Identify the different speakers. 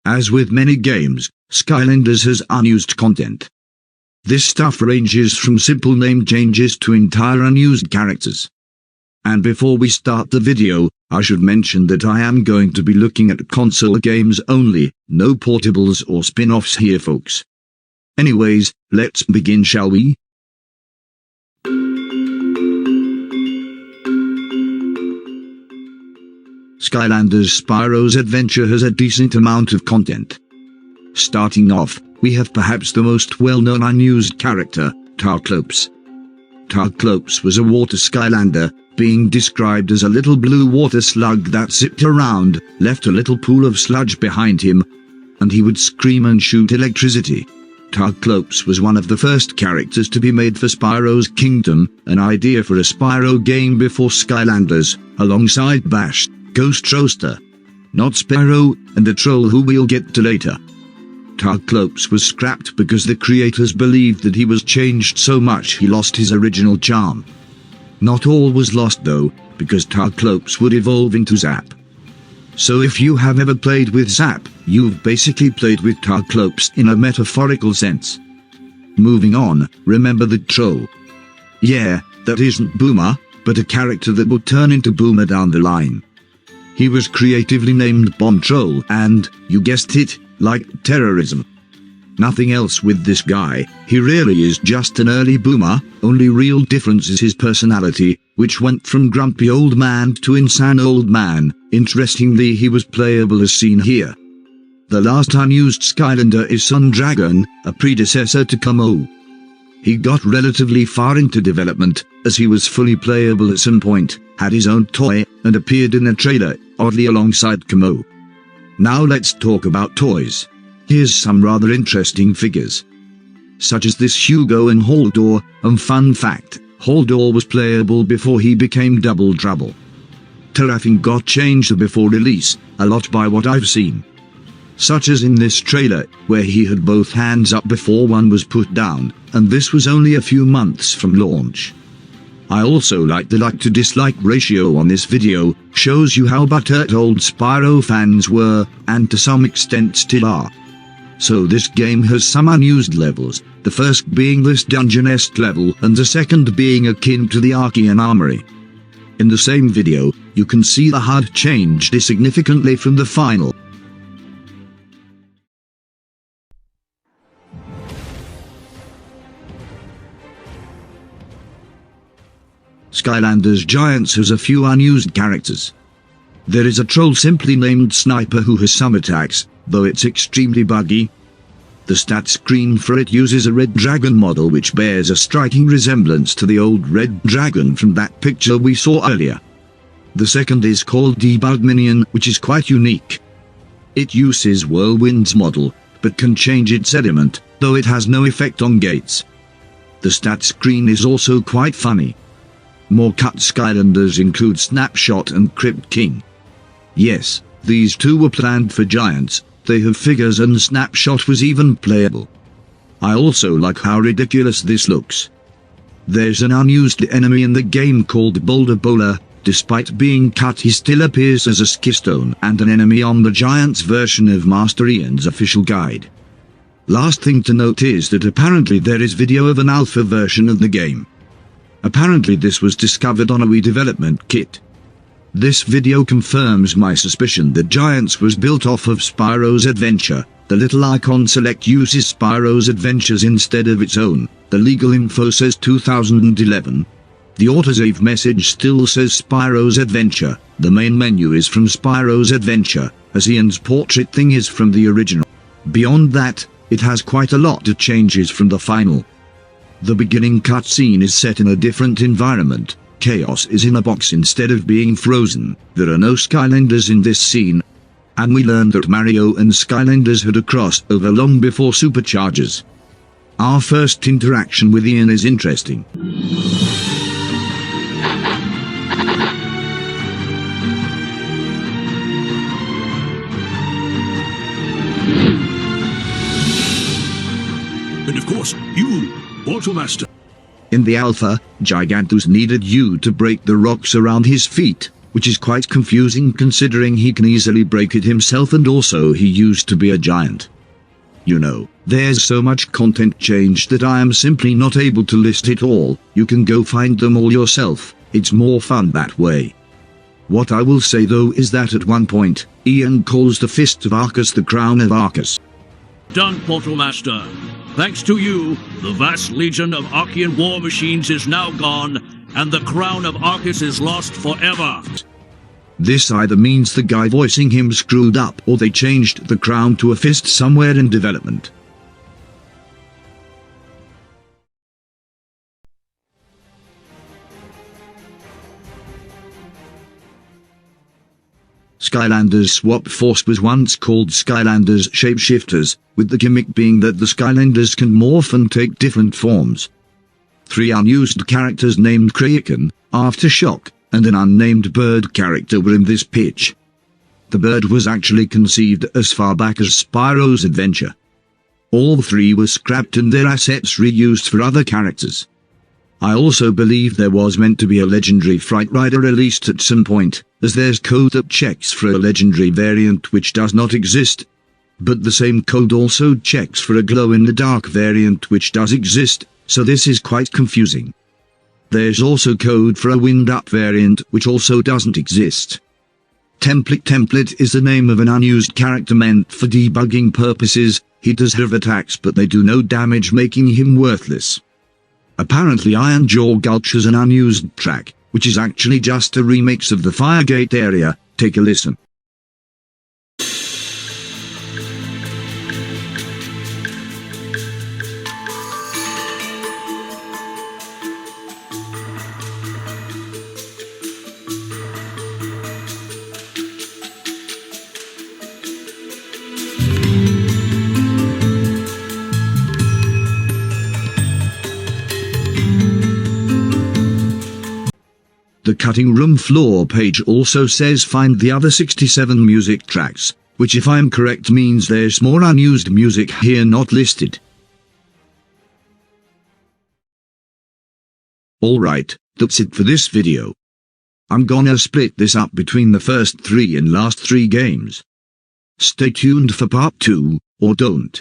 Speaker 1: As with many games, Skylanders has unused content. This stuff ranges from simple name changes to entire unused characters. And before we start the video, I should mention that I am going to be looking at console games only, no portables or spin-offs here folks. Anyways, let's begin, shall we? Skylanders Spyro's Adventure has a decent amount of content. Starting off, we have perhaps the most well-known unused character, Tartlopes. Tartlopes was a water Skylander, being described as a little blue water slug that zipped around, left a little pool of sludge behind him, and he would scream and shoot electricity. Tartlopes was one of the first characters to be made for Spyro's Kingdom, an idea for a Spyro game before Skylanders, alongside Bash, Ghost Roaster, not Spyro, and a troll who we'll get to later. Tartlopes was scrapped because the creators believed that he was changed so much he lost his original charm. Not all was lost though, because Tartlopes would evolve into Zap. So if you have ever played with Zap, you've basically played with Tartlopes in a metaphorical sense. Moving on, remember the troll. Yeah, that isn't Boomer, but a character that will turn into Boomer down the line. He was creatively named Bomb Troll and, you guessed it, like terrorism. Nothing else with this guy, he really is just an early Boomer, only real difference is his personality, which went from grumpy old man to insane old man. Interestingly, he was playable as seen here. The last unused Skylander is Sun Dragon, a predecessor to Como. He got relatively far into development, as he was fully playable at some point, had his own toy, and appeared in a trailer, oddly alongside Como. Now let's talk about toys. Here's some rather interesting figures, such as this Hugo and Haldor, and fun fact, Haldor was playable before he became Double Trouble. Terraforming got changed before release, a lot by what I've seen. Such as in this trailer, where he had both hands up before one was put down, and this was only a few months from launch. I also like the like to dislike ratio on this video, shows you how butthurt old Spyro fans were, and to some extent still are. So this game has some unused levels, the first being this dungeon-esque level and the second being akin to the Archean Armory. In the same video, you can see the HUD changed significantly from the final. Skylanders Giants has a few unused characters. There is a troll simply named Sniper who has some attacks, though it's extremely buggy. The stat screen for it uses a red dragon model which bears a striking resemblance to the old red dragon from that picture we saw earlier. The second is called Debug Minion, which is quite unique. It uses Whirlwind's model, but can change its element, though it has no effect on gates. The stat screen is also quite funny. More cut Skylanders include Snapshot and Crypt King. Yes, these two were planned for Giants, they have figures and Snapshot was even playable. I also like how ridiculous this looks. There's an unused enemy in the game called Boulder Bowler, despite being cut he still appears as a skistone and an enemy on the Giants version of Master Ian's official guide. Last thing to note is that apparently there is video of an alpha version of the game. Apparently this was discovered on a Wii development kit. This video confirms my suspicion that Giants was built off of Spyro's Adventure. The little icon select uses Spyro's Adventures instead of its own. The legal info says 2011. The autosave message still says Spyro's Adventure. The main menu is from Spyro's Adventure, as Ian's portrait thing is from the original. Beyond that, it has quite a lot of changes from the final. The beginning cutscene is set in a different environment. Chaos is in a box instead of being frozen. There are no Skylanders in this scene. And we learn that Mario and Skylanders had a crossover long before Superchargers. Our first interaction with Ian is interesting.
Speaker 2: And of course, you, Automaster.
Speaker 1: In the alpha, Gigantus needed you to break the rocks around his feet, which is quite confusing considering he can easily break it himself and also he used to be a giant. You know, there's so much content changed that I am simply not able to list it all. You can go find them all yourself, it's more fun that way. What I will say though is that at one point, Ian calls the Fist of Arcus the Crown of Arcus.
Speaker 2: Done, Portal Master. Thanks to you, the vast legion of Archean war machines is now gone, and the Crown of Arcus is lost forever.
Speaker 1: This either means the guy voicing him screwed up or they changed the crown to a fist somewhere in development. Skylanders Swap Force was once called Skylanders Shapeshifters, with the gimmick being that the Skylanders can morph and take different forms. 3 unused characters named Kraken, Aftershock, and an unnamed bird character were in this pitch. The bird was actually conceived as far back as Spyro's adventure. All 3 were scrapped and their assets reused for other characters. I also believe there was meant to be a legendary Fright Rider released at some point, as there's code that checks for a legendary variant which does not exist. But the same code also checks for a glow-in-the-dark variant which does exist, so this is quite confusing. There's also code for a wind-up variant which also doesn't exist. Template is the name of an unused character meant for debugging purposes. He does have attacks but they do no damage, making him worthless. Apparently Iron Jaw Gulch has an unused track, which is actually just a remix of the Firegate area. Take a listen. The cutting room floor page also says find the other 67 music tracks, which if I'm correct means there's more unused music here not listed. Alright, that's it for this video. I'm gonna split this up between the first 3 and last 3 games. Stay tuned for part 2, or don't.